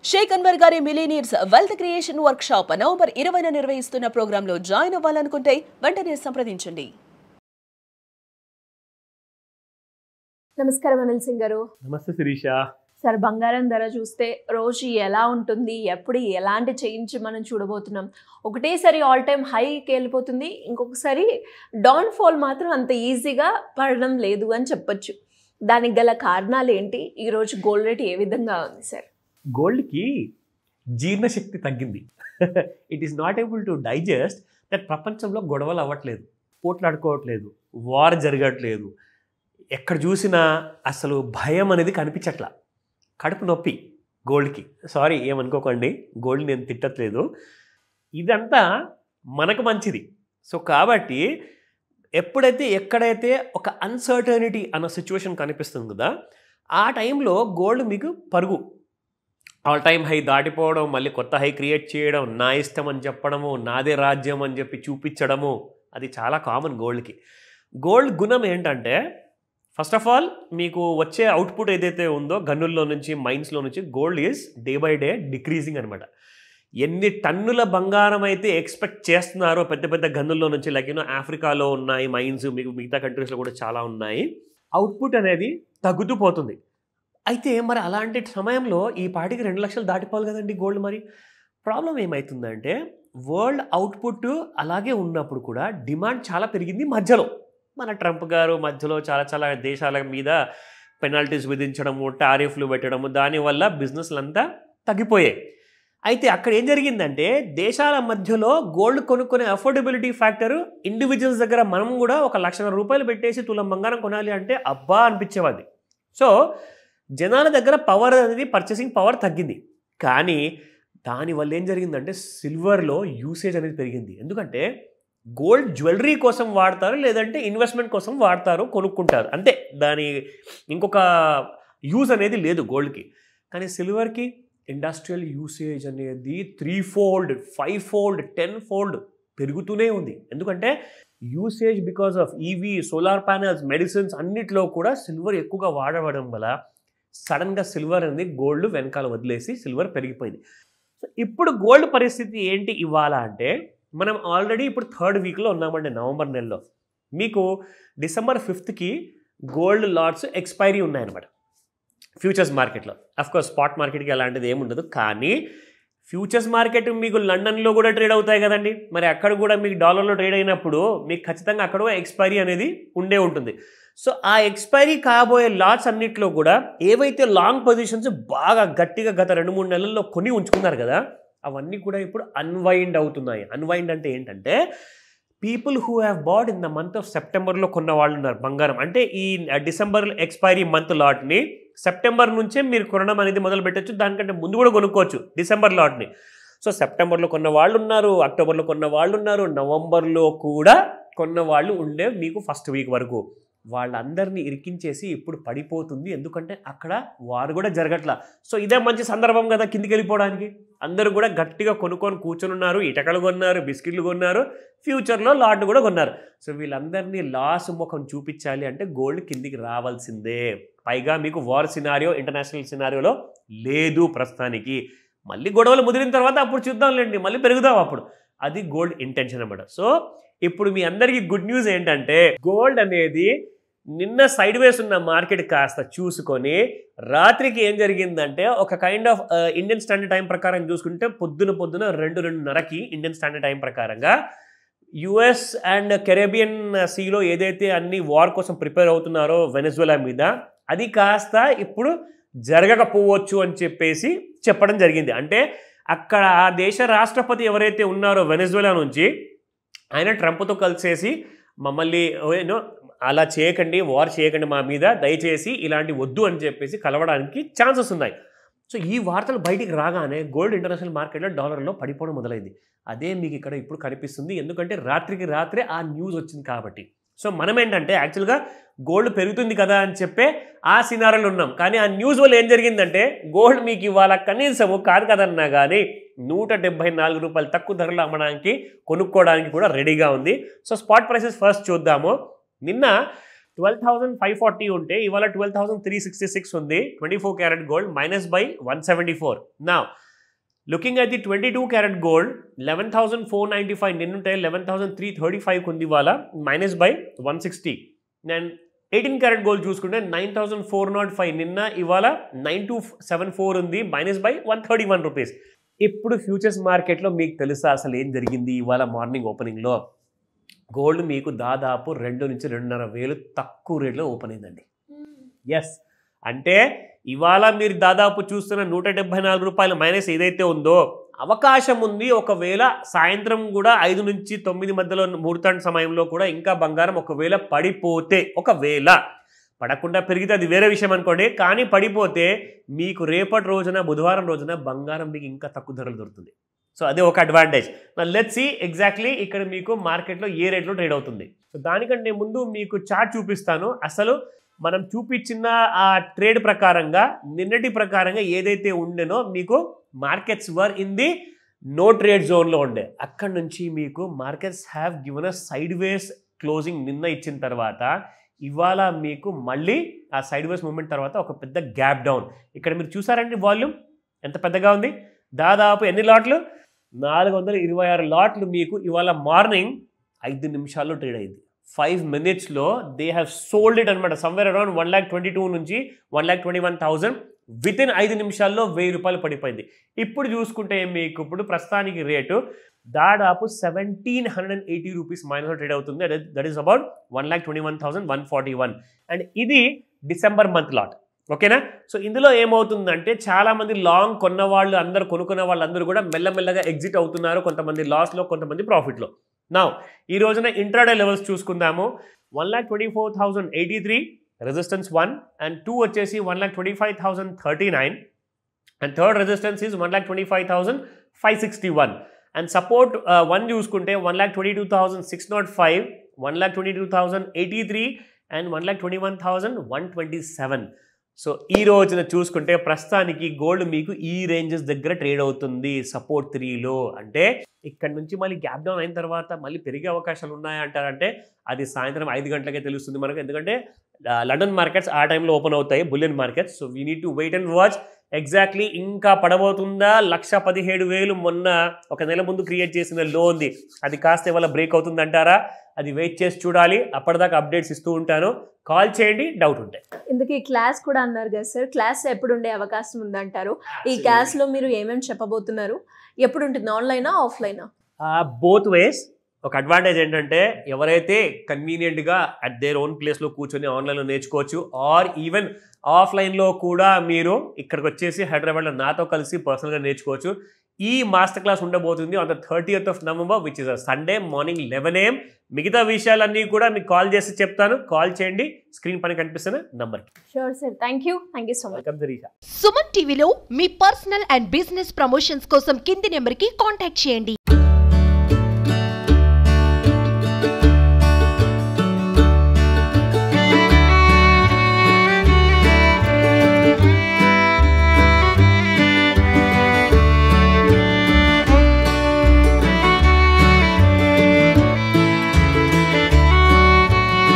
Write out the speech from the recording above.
షేక్ అన్వర్ గారి millionaires wealth creation workshop November 20న నిర్వహిస్తున్న ప్రోగ్రాంలో జాయిన్ అవ్వాలనుకుంటే వెంటనే సంప్రదించండి. నమస్కారం అనిల్ సింగ్ గారు. నమస్తే శిరీష. సార్, బంగారం ధర చూస్తే రోజు ఎలా ఉంటుంది, ఎప్పుడు ఎలాంటి చేంజ్ మనం చూడబోతున్నాం? ఒకటేసారి ఆల్ టైమ్ హైకి వెళ్ళిపోతుంది, ఇంకొకసారి డౌన్ ఫాల్ మాత్రం అంత ఈజీగా పడడం లేదు అని చెప్పొచ్చు. దానికి గల కారణాలు ఏంటి? ఈరోజు గోల్డ్ రేట్ ఏ విధంగా ఉంది సార్? గోల్డ్కి జీర్ణశక్తి తగ్గింది. It is not able to digest that ప్రపంచంలో గొడవలు అవ్వట్లేదు, పోట్లాడుకోవట్లేదు, వార్ జరగట్లేదు, ఎక్కడ చూసినా అసలు భయం అనేది కనిపించట్లా. కడుపు నొప్పి గోల్డ్కి. సారీ, ఏమనుకోకండి, గోల్డ్ నేను తిట్టట్లేదు. ఇదంతా మనకు మంచిది. సో కాబట్టి ఎప్పుడైతే ఎక్కడైతే ఒక అన్సర్టనిటీ అన్న సిచ్యువేషన్ కనిపిస్తుంది కదా, ఆ టైంలో గోల్డ్ మీకు పరుగు, ఆల్ టైమ్ హై దాటిపోవడం, మళ్ళీ కొత్త హై క్రియేట్ చేయడం, నా ఇష్టం అని చెప్పడము, నాదే రాజ్యం అని చెప్పి చూపించడము, అది చాలా కామన్ గోల్డ్కి. గోల్డ్ గుణం ఏంటంటే, ఫస్ట్ ఆఫ్ ఆల్ మీకు వచ్చే అవుట్పుట్ ఏదైతే ఉందో గనుల్లో నుంచి, మైన్స్లో నుంచి, gold is day by day decreasing అనమాట. ఎన్ని టన్నుల బంగారం అయితే ఎక్స్పెక్ట్ చేస్తున్నారో పెద్ద పెద్ద గనుల్లో నుంచి, లైక్ ఆఫ్రికాలో ఉన్నాయి మైన్స్, మీకు మిగతా కంట్రీస్లో కూడా చాలా ఉన్నాయి, అవుట్పుట్ అనేది తగ్గుతూ పోతుంది. అయితే మరి అలాంటి సమయంలో ఈ పాటికి 2 లక్షలు దాటిపోవాలి కదండి గోల్డ్. మరి ప్రాబ్లం ఏమవుతుందంటే, వరల్డ్ అవుట్పుట్ అలాగే ఉన్నప్పుడు కూడా డిమాండ్ చాలా పెరిగింది మధ్యలో. మన ట్రంప్ గారు మధ్యలో చాలా దేశాల మీద పెనాల్టీస్ విధించడము, టారిఫ్లు పెట్టడము, దానివల్ల బిజినెస్లు అంతా తగ్గిపోయాయి. అయితే అక్కడ ఏం జరిగిందంటే, దేశాల మధ్యలో గోల్డ్ కొనుక్కునే అఫోర్డబిలిటీ ఫ్యాక్టర్ ఇండివిజువల్స్ దగ్గర మనం కూడా 1,00,000 రూపాయలు పెట్టేసి తులం బంగారం కొనాలి అంటే అబ్బా అనిపించేవాది. సో జనాల దగ్గర పవర్ అనేది, పర్చేసింగ్ పవర్ తగ్గింది. కానీ దానివల్ల ఏం జరిగిందంటే, సిల్వర్లో యూసేజ్ అనేది పెరిగింది. ఎందుకంటే గోల్డ్ జ్యువెలరీ కోసం వాడతారు, లేదంటే ఇన్వెస్ట్మెంట్ కోసం వాడతారు, కొనుక్కుంటారు, అంతే. దాని ఇంకొక యూజ్ అనేది లేదు గోల్డ్కి. కానీ సిల్వర్కి ఇండస్ట్రియల్ యూసేజ్ అనేది 3-fold, 5-fold, 10-fold పెరుగుతూనే ఉంది. ఎందుకంటే usage because of EV, solar panels, medicines అన్నిట్లో కూడా సిల్వర్ ఎక్కువగా వాడడం వల్ల సడన్గా సిల్వర్ అనేది గోల్డ్ వెనకాల వదిలేసి సిల్వర్ పెరిగిపోయింది. సో ఇప్పుడు గోల్డ్ పరిస్థితి ఏంటి ఇవ్వాలా అంటే, మనం ఆల్రెడీ ఇప్పుడు 3rd వీక్లో ఉన్నామండి, నవంబర్ నెలలో. మీకు December 5th gold LADS expiry ఉన్నాయన్నమాట ఫ్యూచర్స్ మార్కెట్లో. అఫ్కోర్స్ స్పాట్ మార్కెట్కి అలాంటిది ఏముండదు, కానీ ఫ్యూచర్స్ మార్కెట్ మీకు లండన్లో కూడా ట్రేడ్ అవుతాయి కదండి. మరి అక్కడ కూడా మీకు డాలర్లో ట్రేడ్ అయినప్పుడు మీకు ఖచ్చితంగా అక్కడ ఎక్స్పైరీ అనేది ఉంటుంది. సో ఆ ఎక్స్పైరీ కాబోయే లాట్స్ అన్నిట్లో కూడా ఏవైతే లాంగ్ పొజిషన్స్ బాగా గట్టిగా గత 2-3 నెలల్లో కొని ఉంచుకున్నారు కదా, అవన్నీ కూడా ఇప్పుడు అన్వైండ్ అవుతున్నాయి. అన్వైండ్ అంటే ఏంటంటే, people who have bought in the month of సెప్టెంబర్లో కొన్న వాళ్ళు ఉన్నారు బంగారం. అంటే ఈ డిసెంబర్ ఎక్స్పైరీ మంత్ లాట్ని సెప్టెంబర్ నుంచే మీరు కొనడం అనేది మొదలు పెట్టచ్చు. దానికంటే ముందు కూడా కొనుక్కోవచ్చు డిసెంబర్ లాట్ని. సో సెప్టెంబర్లో కొన్న వాళ్ళు ఉన్నారు, అక్టోబర్లో కొన్న వాళ్ళు ఉన్నారు, నవంబర్లో కూడా కొన్న వాళ్ళు ఉండే మీకు 1st వీక్ వరకు. వాళ్ళందరినీ ఇరికించేసి ఇప్పుడు పడిపోతుంది. ఎందుకంటే అక్కడ వారు కూడా జరగట్లా. సో ఇదే మంచి సందర్భం కదా కిందికి వెళ్ళిపోవడానికి. అందరూ కూడా గట్టిగా కొనుక్కొని కూర్చొని ఉన్నారు, ఇటకలు కొన్నారు, బిస్కెట్లు కొన్నారు, ఫ్యూచర్లో లాట్ కూడా కొన్నారు. సో వీళ్ళందరినీ లాస్ ముఖం చూపించాలి అంటే గోల్డ్ కిందికి రావాల్సిందే. పైగా మీకు వార్ సినారియో, ఇంటర్నేషనల్ సినారియోలో లేదు ప్రస్తుతానికి. మళ్ళీ గొడవలు ముదిరిన తర్వాత అప్పుడు చూద్దాంలేండి, మళ్ళీ పెరుగుదాం అప్పుడు. అది గోల్డ్ ఇంటెన్షన్ అన్నమాట. సో ఇప్పుడు మీ అందరికీ గుడ్ న్యూస్ ఏంటంటే, గోల్డ్ అనేది నిన్న సైడ్ వేస్ ఉన్న మార్కెట్ కాస్త చూసుకొని రాత్రికి ఏం జరిగిందంటే, ఒక kind of Indian standard time ప్రకారం చూసుకుంటే పొద్దున 2:30కి ఇండియన్ స్టాండర్డ్ టైం ప్రకారంగా యుఎస్ అండ్ కెరేబియన్ సీలో ఏదైతే అన్ని వార్ కోసం ప్రిపేర్ అవుతున్నారో వెనెజులా మీద, అది కాస్త ఇప్పుడు జరగకపోవచ్చు అని చెప్పేసి చెప్పడం జరిగింది. అంటే అక్కడ ఆ దేశ రాష్ట్రపతి ఎవరైతే ఉన్నారో వెనెజులా నుంచి, ఆయన ట్రంప్తో కలిసేసి మమ్మల్ని అలా చేయకండి, వార్ చేయకండి మా మీద, దయచేసి ఇలాంటి వద్దు అని చెప్పేసి కలవడానికి ఛాన్సెస్ ఉన్నాయి. సో ఈ వార్తలు బయటికి రాగానే గోల్డ్ ఇంటర్నేషనల్ మార్కెట్లో డాలర్లో పడిపోవడం మొదలైంది. అదే మీకు ఇక్కడ ఇప్పుడు కనిపిస్తుంది. ఎందుకంటే రాత్రికి రాత్రే ఆ న్యూస్ వచ్చింది కాబట్టి. సో మనం ఏంటంటే యాక్చువల్గా గోల్డ్ పెరుగుతుంది కదా అని చెప్పే ఆ సినారీలో ఉన్నాం. కానీ ఆ న్యూస్ వల్ల ఏం జరిగిందంటే, గోల్డ్ మీకు ఇవాళ కనీసము కాదు కదన్నా కానీ 174 రూపాయలు తక్కువ ధరలో అమ్మడానికి, కొనుక్కోవడానికి కూడా రెడీగా ఉంది. సో స్పాట్ ప్రైసెస్ ఫస్ట్ చూద్దాము. నిన్న 12,540 ఉంటే ఇవాళ 12,366 ఉంది 24 క్యారెట్ గోల్డ్ మైనస్ బై 174. నా looking at the 22 carat gold 11,495 నిన్నుంటే 11,335 ఉంది ఇవాళ minus by 160. And 18 carat gold చూసుకుంటే 9,405 నిన్న ఇవాళ 9,274 ఉంది మైనస్ బై 131 రూపీస్. ఇప్పుడు ఫ్యూచర్స్ మార్కెట్లో మీకు తెలుసా అసలు ఏం జరిగింది? ఇవాళ మార్నింగ్ ఓపెనింగ్లో గోల్డ్ మీకు దాదాపు 2 నుంచి 2.5 వేలు తక్కువ రేట్లో ఓపెన్ అయిందండి. ఎస్, అంటే ఇవాళ మీరు దాదాపు చూస్తున్న 174 రూపాయల మైనస్ ఏదైతే ఉందో అవకాశం ఉంది. ఒకవేళ సాయంత్రం కూడా 5 నుంచి 9 మధ్యలో ముహూర్తం సమయంలో కూడా ఇంకా బంగారం ఒకవేళ పడిపోతే, ఒకవేళ పడకుండా పెరిగితే అది వేరే విషయం అనుకోండి, కానీ పడిపోతే మీకు రేపటి రోజున బుధవారం రోజున బంగారం మీకు ఇంకా తక్కువ ధరలు దొరుకుతుంది. సో అదే ఒక అడ్వాంటేజ్. లెట్స్ సీ ఎగ్జాక్ట్లీ ఇక్కడ మీకు మార్కెట్లో ఏ రేట్లో ట్రేడ్ అవుతుంది. సో దానికంటే ముందు మీకు చార్ట్ చూపిస్తాను. అసలు మనం చూపించిన ఆ ట్రేడ్ ప్రకారంగా నిన్నటి ప్రకారంగా ఏదైతే ఉండేనో మీకు markets were in the no trade జోన్లో ఉండే. అక్కడ నుంచి మీకు markets have given a sideways closing నిన్న ఇచ్చిన తర్వాత ఇవాళ మీకు మళ్ళీ ఆ సైడ్ వేస్ మూమెంట్ తర్వాత ఒక పెద్ద గ్యాప్ డౌన్. ఇక్కడ మీరు చూసారండి వాల్యూమ్ ఎంత పెద్దగా ఉంది. దాదాపు ఎన్ని లాట్లు? 426 లాట్లు మీకు ఇవాళ మార్నింగ్ 5 నిమిషాల్లో ట్రేడ్ అయింది. 5 minutesలో దే హ్యావ్ సోల్డ్ ఇట్ అనమాట. సమ్వేర్ అరౌండ్ 1,22,000 నుంచి 1,21,000 విత్ ఇన్ 5 నిమిషాల్లో 1,000 రూపాయలు పడిపోయింది. ఇప్పుడు చూసుకుంటే మీకు ఇప్పుడు ప్రస్తుతానికి రేటు దాదాపు 1,780 రూపీస్ మైనస్లో ట్రేడ్ అవుతుంది. That is about 1,21,141. అండ్ ఇది డిసెంబర్ మంత్ లాట్. ఓకేనా? సో ఇందులో ఏమవుతుందంటే చాలామంది లాంగ్ కొన్న వాళ్ళు అందరూ కొనుక్కున్న వాళ్ళందరూ కూడా మెల్లమెల్లగా ఎగ్జిట్ అవుతున్నారు. కొంతమంది లాస్లో, కొంతమంది ప్రాఫిట్లో. నా ఈ రోజున ఇంట్రాడే లెవెల్స్ చూసుకుందాము. 1,24,083 రెసిస్టెన్స్ 1 అండ్ 2 వచ్చేసి 1,25,039 and third resistance is 1,25,561 and support 1 చూసుకుంటే 1,22,605, 1,22,083 అండ్ 1,21,127. సో ఈ రోజున చూసుకుంటే ప్రస్తుతానికి గోల్డ్ మీకు ఈ రేంజెస్ దగ్గర ట్రేడ్ అవుతుంది సపోర్ట్ 3లో. అంటే ఇక్కడ నుంచి మళ్ళీ గ్యాప్ డౌన్ అయిన తర్వాత మళ్ళీ పెరిగే అవకాశాలు ఉన్నాయంటారంటే అది సాయంత్రం 5 గంటలకే తెలుస్తుంది మనకు. ఎందుకంటే లండన్ మార్కెట్స్ ఆ టైంలో ఓపెన్ అవుతాయి, bullion markets. So we need to wait and watch exactly ఇంకా పడబోతుందా. 1,17,000 మొన్న ఒక నెల ముందు క్రియేట్ చేసిన లో ఉంది, అది కాస్త ఇవాళ బ్రేక్ అవుతుందంటారా? అది వెయిట్ చేసి చూడాలి. అప్పటిదాకా అప్డేట్స్ ఇస్తూ ఉంటాను. కాల్ చేయండి డౌట్ ఉంటాయి. ఇందుకు ఈ క్లాస్ కూడా అన్నారు కదా సార్, క్లాస్ ఎప్పుడు ఉండే అవకాశం ఉందంటారు? ఈ క్లాస్లో మీరు ఏమేమి చెప్పబోతున్నారు? ఎప్పుడు ఉంటుంది? ఆన్లైనా, ఆఫ్లైనా? Both ways. ఒక అడ్వాంటేజ్ ఏంటంటే ఎవరైతే కన్వీనియంట్గా అట్ దేర్ ఓన్ ప్లేస్లో కూర్చొని ఆన్లైన్లో నేర్చుకోవచ్చు, ఆర్ ఈవెన్ ఆఫ్లైన్లో కూడా మీరు ఇక్కడికి వచ్చేసి హైదరాబాద్లో నాతో కలిసి పర్సనల్గా నేర్చుకోవచ్చు. ఈ మాస్టర్ క్లాస్ ఉండబోతుంది on the 30th of November, which is a Sunday morning 11 AM. మిగతా విషయాలన్నీ కూడా మీకు కాల్ చేసి చెప్తాను. కాల్ చేయండి స్క్రీన్ పైన కనిపిస్తున్న నంబర్కి. Sure sir, thank you so much. Welcome దరీషా. సుమన్ టీవీలో మీ పర్సనల్ అండ్ బిజినెస్ ప్రమోషన్స్ కోసం కింది నెంబర్కి కాంటాక్ట్ చేయండి.